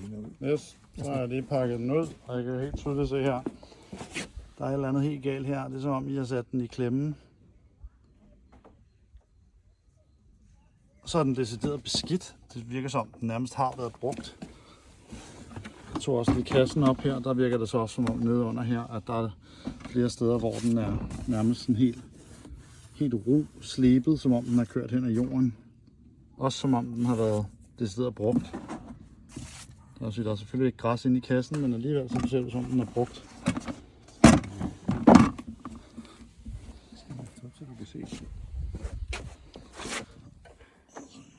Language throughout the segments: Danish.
hende ud. Yes, så har jeg lige pakket den ud, og jeg kan helt tydeligt se her. Der er et eller andet helt galt her. Det er som om, I har sat den i klemme. Så er den decideret beskidt. Det virker som, den nærmest har været brugt. Jeg tog også lige kassen op her. Der virker det så også som om nede under her, at der er flere steder, hvor den er nærmest sådan helt ro, slebet, som om den har kørt hen ad jorden. Også som om den har været decideret brugt. Der er selvfølgelig ikke græs inde i kassen, men alligevel så ser det som om den er brugt. Så du kan se.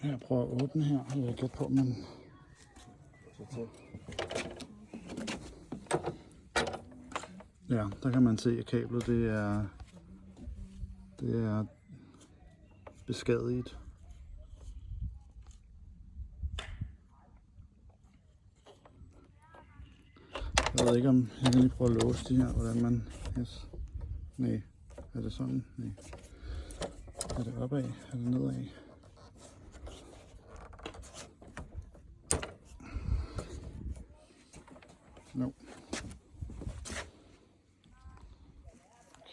Jeg prøver at åbne her. Jeg vil gætte på, men... Ja, der kan man se, at kablet det er beskadiget. Jeg ved ikke, om jeg kan lige prøve at låse de her, hvordan man... Yes. Nej, er det sådan? Nej. Er det opad? Er det nedad? No.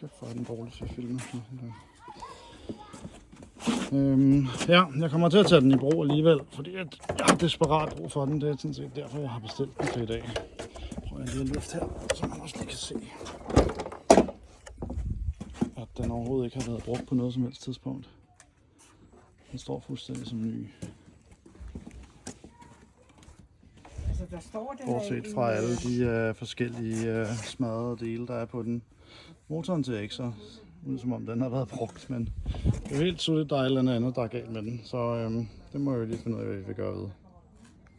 Kæft, hvor er den dårlig til at filme. Ja, jeg kommer til at tage den i brug alligevel, fordi jeg har desperat brug for den. Det er sådan set derfor, jeg har bestilt den til i dag. Prøver jeg lige at løfte her, så man også lige kan se, at den overhovedet ikke har været brugt på noget som helst tidspunkt. Den står fuldstændig som ny. Altså, der står den Bortset fra alle de forskellige smadrede dele, der er på den. Motoren ser ikke så ud, som om den har været brugt, men det er helt tydeligt, der er et eller andet, der er galt med den. Så det må jeg jo lige finde ud af, hvad vi vil gøre ved.